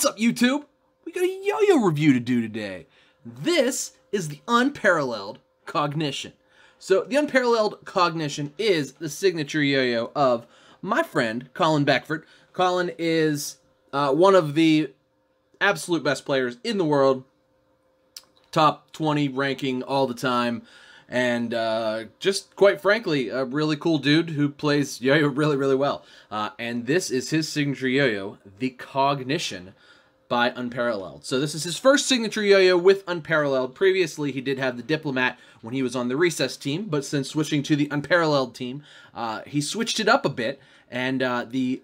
What's up, YouTube? We got a yo-yo review to do today. This is the Unparalleled Cognition. So the Unparalleled Cognition is the signature yo-yo of my friend, Colin Beckford. Colin is one of the absolute best players in the world. Top 20 ranking all the time. And just quite frankly, a really cool dude who plays yo-yo really, really well. And this is his signature yo-yo, the Cognition by Unparalleled. So this is his first signature yo-yo with Unparalleled. Previously, he did have the Diplomat when he was on the Recess team, but since switching to the Unparalleled team, he switched it up a bit. And the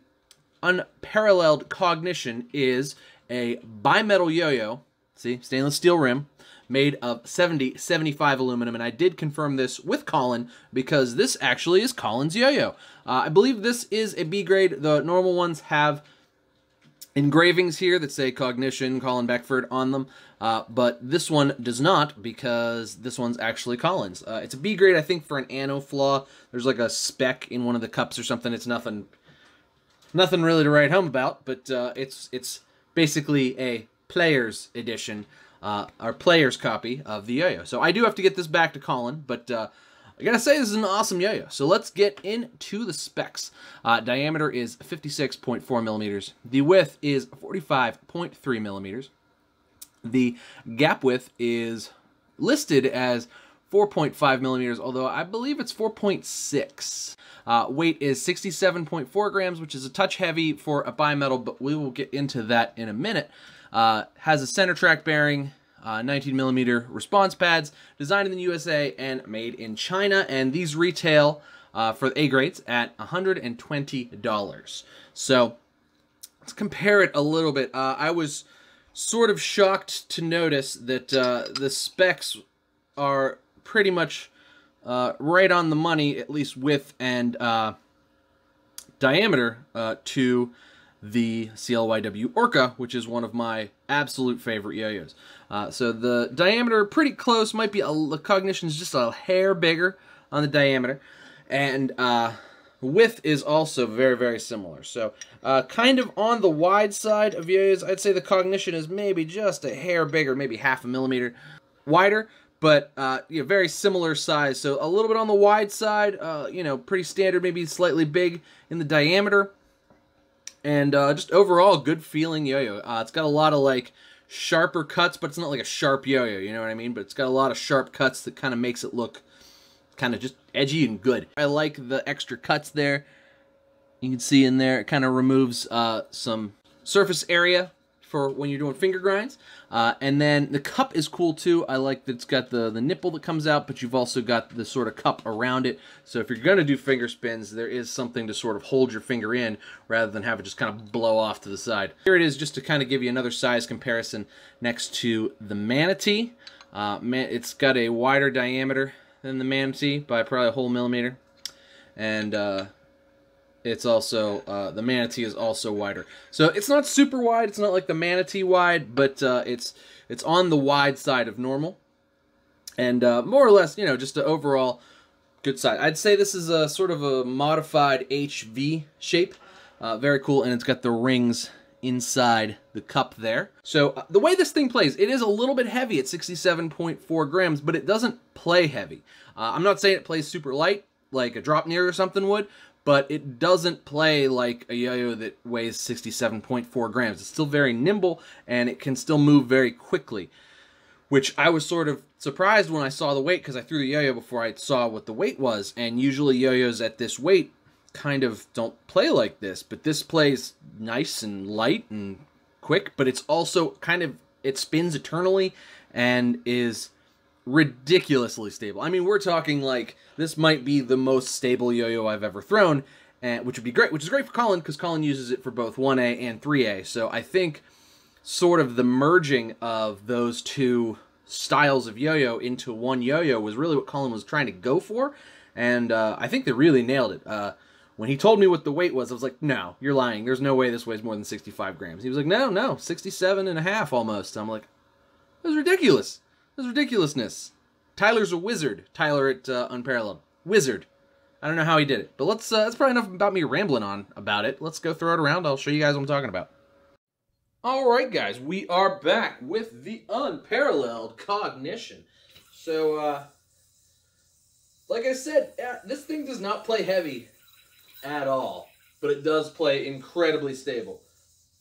Unparalleled Cognition is a bimetal yo-yo, see, stainless steel rim, made of 70-75 aluminum, and I did confirm this with Colin because this actually is Colin's yo-yo. I believe this is a B grade. The normal ones have engravings here that say Cognition, Colin Beckford on them, but this one does not because this one's actually Colin's. It's a B grade, I think, for an anno flaw. There's like a speck in one of the cups or something. It's nothing really to write home about, but it's basically a player's edition. Our player's copy of the yo-yo. So I do have to get this back to Colin, but I gotta say this is an awesome yo-yo. So let's get into the specs. Diameter is 56.4 millimeters. The width is 45.3 millimeters. The gap width is listed as 4.5 millimeters, although I believe it's 4.6. Weight is 67.4 grams, which is a touch heavy for a bimetal, but we will get into that in a minute. Has a center track bearing, 19 millimeter response pads, designed in the USA and made in China, and these retail for the A grades at $120. So let's compare it a little bit. I was sort of shocked to notice that the specs are pretty much right on the money, at least width and diameter, to the CLYW Orca, which is one of my absolute favorite yo-yos. So the diameter pretty close, might be the Cognition's just a hair bigger on the diameter, and width is also very, very similar. So kind of on the wide side of yo-yos, I'd say the Cognition is maybe just a hair bigger, maybe half a millimeter wider, but you know, very similar size. So a little bit on the wide side, you know, pretty standard, maybe slightly big in the diameter. And just overall, good feeling yo-yo. It's got a lot of like sharper cuts, but it's not like a sharp yo-yo, you know what I mean? But it's got a lot of sharp cuts that kind of makes it look kind of just edgy and good. I like the extra cuts there. You can see in there, it kind of removes some surface area for when you're doing finger grinds. And then the cup is cool too. I like that it's got the nipple that comes out, but you've also got the sort of cup around it. So if you're going to do finger spins, there is something to sort of hold your finger in rather than have it just kind of blow off to the side. Here it is just to kind of give you another size comparison next to the Manatee. It's got a wider diameter than the Manatee by probably a whole millimeter. And it's also, the Manatee is also wider. So it's not super wide, it's not like the Manatee wide, but it's on the wide side of normal. And more or less, you know, just an overall good size. I'd say this is a sort of a modified HV shape. Very cool, and it's got the rings inside the cup there. So the way this thing plays, it is a little bit heavy at 67.4 grams, but it doesn't play heavy. I'm not saying it plays super light, like a drop near or something would, but it doesn't play like a yo-yo that weighs 67.4 grams. It's still very nimble, and it can still move very quickly, which I was sort of surprised when I saw the weight, because I threw the yo-yo before I saw what the weight was, and usually yo-yos at this weight kind of don't play like this, but this plays nice and light and quick, but it's also kind of, it spins eternally and is ridiculously stable. I mean, we're talking like this might be the most stable yo-yo I've ever thrown, and which would be great, which is great for Colin because Colin uses it for both 1A and 3A. So I think sort of the merging of those two styles of yo-yo into one yo-yo was really what Colin was trying to go for, and I think they really nailed it. When he told me what the weight was, I was like, no, you're lying. There's no way this weighs more than 65 grams. He was like, no, 67 and a half almost. I'm like, that's ridiculous. That's ridiculousness. Tyler's a wizard. Tyler at Unparalleled. Wizard. I don't know how he did it. But that's probably enough about me rambling on about it. Let's go throw it around. I'll show you guys what I'm talking about. Alright guys, we are back with the Unparalleled Cognition. So, like I said, this thing does not play heavy at all, but it does play incredibly stable.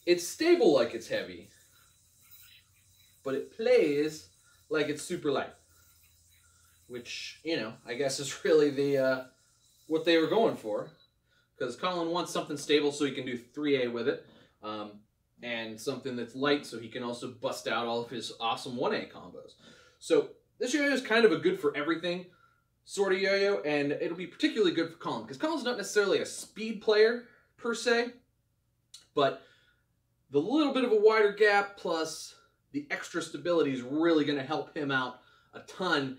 It's stable like it's heavy, but it plays like it's super light. Which, you know, I guess is really the what they were going for. Because Colin wants something stable so he can do 3A with it. And something that's light so he can also bust out all of his awesome 1A combos. So this yo-yo is kind of a good for everything sort of yo-yo, and it'll be particularly good for Colin. Because Colin's not necessarily a speed player, per se. But the little bit of a wider gap plus the extra stability is really going to help him out a ton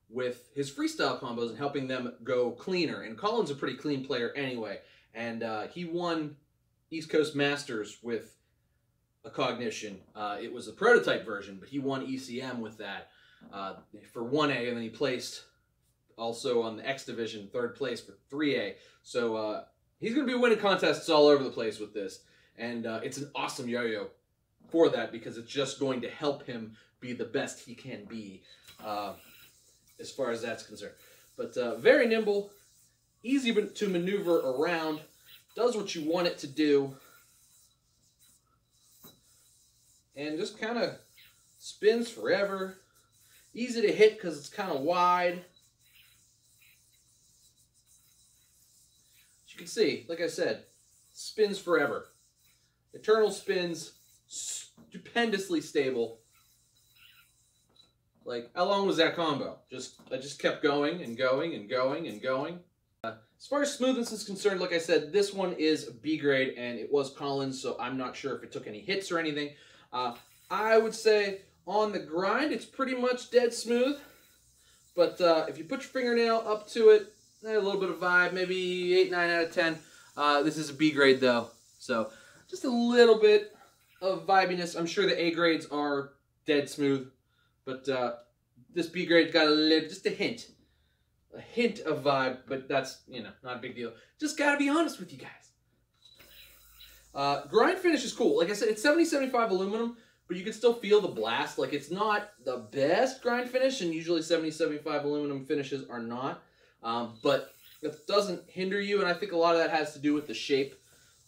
with his freestyle combos and helping them go cleaner. And Colin's a pretty clean player anyway. And he won East Coast Masters with a Cognition. It was a prototype version, but he won ECM with that for 1A, and then he placed also on the X Division, 3rd place for 3A. So he's going to be winning contests all over the place with this. And it's an awesome yo-yo for that because it's just going to help him be the best he can be. As far as that's concerned. But very nimble, easy to maneuver around, does what you want it to do, and just kind of spins forever. Easy to hit because it's kind of wide. As you can see, like I said, spins forever. Eternal spins, stupendously stable. Like, how long was that combo? I just kept going and going and going and going. As far as smoothness is concerned, like I said, this one is B grade, and it was Colin's, so I'm not sure if it took any hits or anything. I would say on the grind, it's pretty much dead smooth. But if you put your fingernail up to it, a little bit of vibe, maybe 8, 9 out of 10. This is a B grade, though. So just a little bit of vibiness. I'm sure the A grades are dead smooth. But this B grade's got just a hint of vibe, but that's, you know, not a big deal. Just gotta be honest with you guys. Grind finish is cool. Like I said, it's 70-75 aluminum, but you can still feel the blast. Like, it's not the best grind finish, and usually 70-75 aluminum finishes are not. But it doesn't hinder you, and I think a lot of that has to do with the shape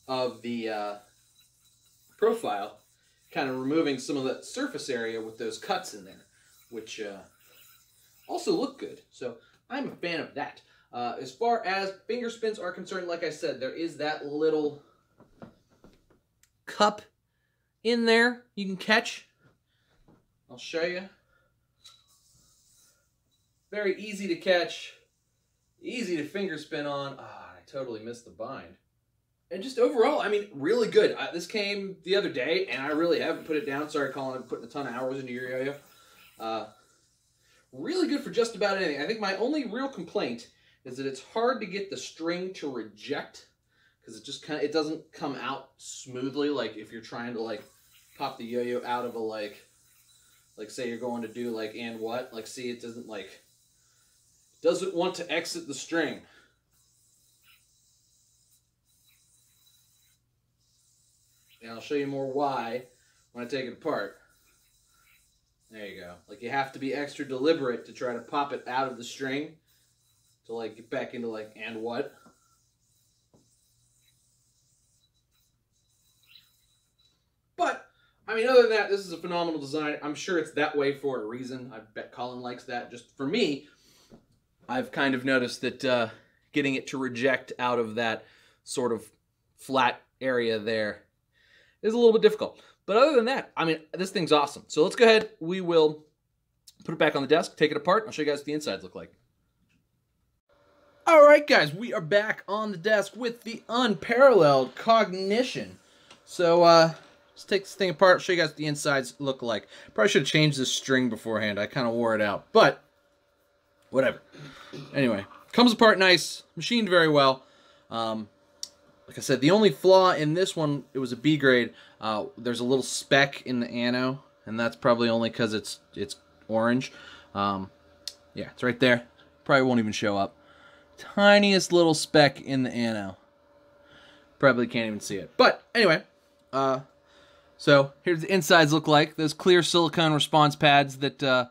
of the profile, kind of removing some of that surface area with those cuts in there, which also look good. So I'm a fan of that. As far as finger spins are concerned, like I said, there is that little cup in there you can catch. I'll show you. Very easy to catch, easy to finger spin on. Ah, I totally missed the bind. And just overall, I mean, really good. This came the other day, and I really haven't put it down. Sorry, Colin, I'm putting a ton of hours into your yo-yo. Really good for just about anything. I think my only real complaint is that it's hard to get the string to reject because it just it doesn't come out smoothly. Like if you're trying to like pop the yo-yo out of a like say you're going to do like and what, like see it doesn't want to exit the string. And I'll show you more why when I take it apart. There you go. Like, you have to be extra deliberate to try to pop it out of the string to, like, get back into, like, and what. But, I mean, other than that, this is a phenomenal design. I'm sure it's that way for a reason. I bet Colin likes that. Just for me, I've kind of noticed that getting it to reject out of that sort of flat area there is a little bit difficult. But other than that, I mean, this thing's awesome. So let's go ahead. We will put it back on the desk, take it apart. I'll show you guys what the insides look like. All right, guys, we are back on the desk with the Unparalleled Cognition. So let's take this thing apart, show you guys what the insides look like. Probably should have changed this string beforehand. I kind of wore it out, but whatever. Anyway, comes apart nice, machined very well. Like I said, the only flaw in this one, it was a B grade. There's a little speck in the ano, and that's probably only because it's orange. Yeah, it's right there. Probably won't even show up. Tiniest little speck in the ano. Probably can't even see it. But anyway, So here's the insides look like. Those clear silicone response pads that they're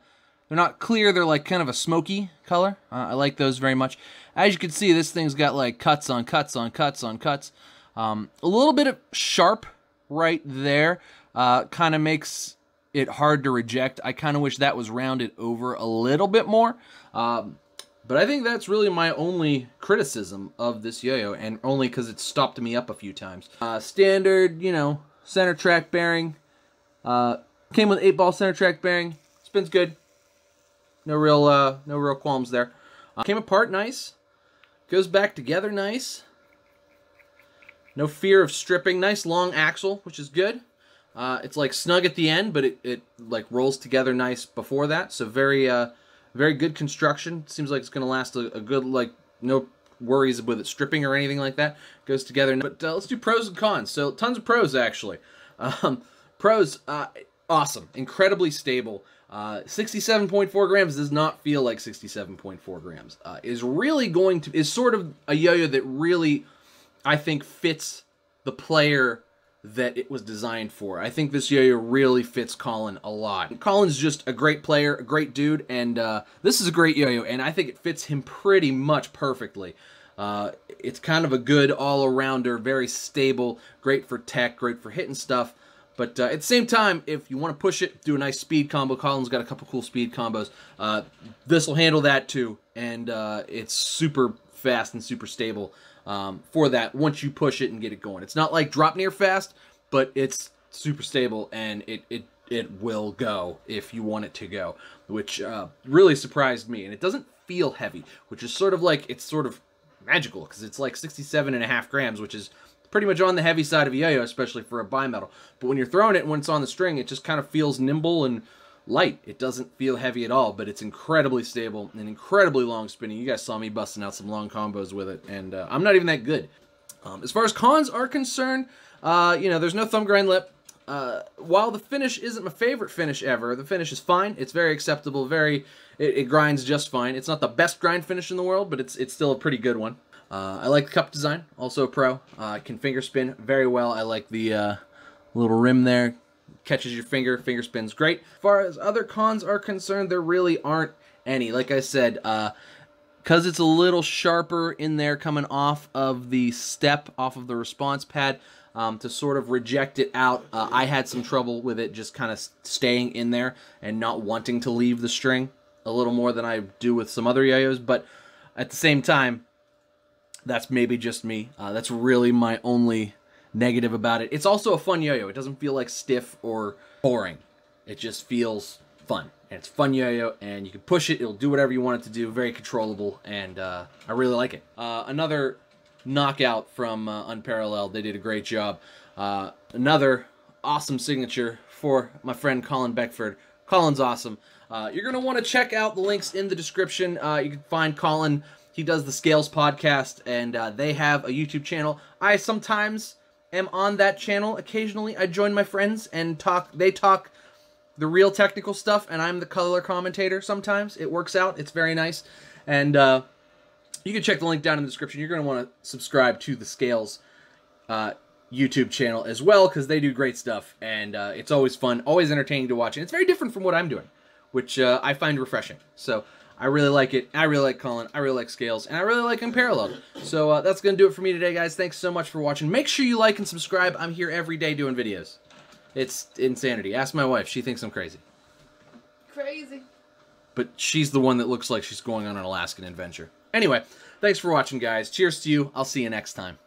not clear, they're like kind of a smoky color. I like those very much. As you can see, this thing's got like cuts on cuts on cuts on cuts. A little bit of sharp right there kind of makes it hard to reject. I kind of wish that was rounded over a little bit more. But I think that's really my only criticism of this yo-yo, and only because it's stopped me up a few times. Standard, you know, center track bearing. Came with 8-ball center track bearing. Spins good. No real qualms there. Came apart nice. Goes back together nice. No fear of stripping. Nice long axle, which is good. It's like snug at the end, but it like rolls together nice before that. So very good construction. Seems like it's going to last a good, like, no worries with it stripping or anything like that. Goes together. But let's do pros and cons. So tons of pros, actually. Pros, awesome. Incredibly stable. 67.4 grams does not feel like 67.4 grams. Is sort of a yo-yo that really, I think, fits the player that it was designed for. I think this yo-yo really fits Colin a lot. Colin's just a great player, a great dude, and this is a great yo-yo, and I think it fits him pretty much perfectly. It's kind of a good all-arounder, very stable, great for tech, great for hitting stuff. But at the same time, if you want to push it, do a nice speed combo. Colin's got a couple cool speed combos. This will handle that too, and it's super fast and super stable for that once you push it and get it going. It's not like drop near fast, but it's super stable, and it will go if you want it to go, which really surprised me. And it doesn't feel heavy, which is sort of like, it's sort of magical, because it's like 67.5 grams, which is pretty much on the heavy side of a yo-yo, especially for a bimetal. But when you're throwing it, when it's on the string, it just kind of feels nimble and light. It doesn't feel heavy at all, but it's incredibly stable and incredibly long spinning. You guys saw me busting out some long combos with it, and I'm not even that good. As far as cons are concerned, you know, there's no thumb grind lip. While the finish isn't my favorite finish ever, the finish is fine. It's very acceptable. It grinds just fine. It's not the best grind finish in the world, but it's still a pretty good one. I like the cup design, also a pro. Can finger spin very well. I like the little rim there. Catches your finger spins great. As far as other cons are concerned, there really aren't any. Like I said, because it's a little sharper in there coming off of the step, off of the response pad, to sort of reject it out, I had some trouble with it just kind of staying in there and not wanting to leave the string a little more than I do with some other yo-yos. But at the same time, that's maybe just me. That's really my only negative about it. It's also a fun yo-yo. It doesn't feel like stiff or boring. It just feels fun. And it's fun yo-yo, and you can push it. It'll do whatever you want it to do. Very controllable, and I really like it. Another knockout from Unparalleled. They did a great job. Another awesome signature for my friend Colin Beckford. Colin's awesome. You're going to want to check out the links in the description. You can find Colin. He does the Scales podcast, and they have a YouTube channel. I sometimes am on that channel. Occasionally, I join my friends and talk. They talk the real technical stuff, and I'm the color commentator sometimes. It works out. It's very nice. And you can check the link down in the description. You're going to want to subscribe to the Scales YouTube channel as well, because they do great stuff, and it's always fun, always entertaining to watch. And it's very different from what I'm doing, which I find refreshing. So I really like it. I really like Colin. I really like Scales. And I really like Unparalleled. So that's going to do it for me today, guys. Thanks so much for watching. Make sure you like and subscribe. I'm here every day doing videos. It's insanity. Ask my wife. She thinks I'm crazy. Crazy. But she's the one that looks like she's going on an Alaskan adventure. Anyway, thanks for watching, guys. Cheers to you. I'll see you next time.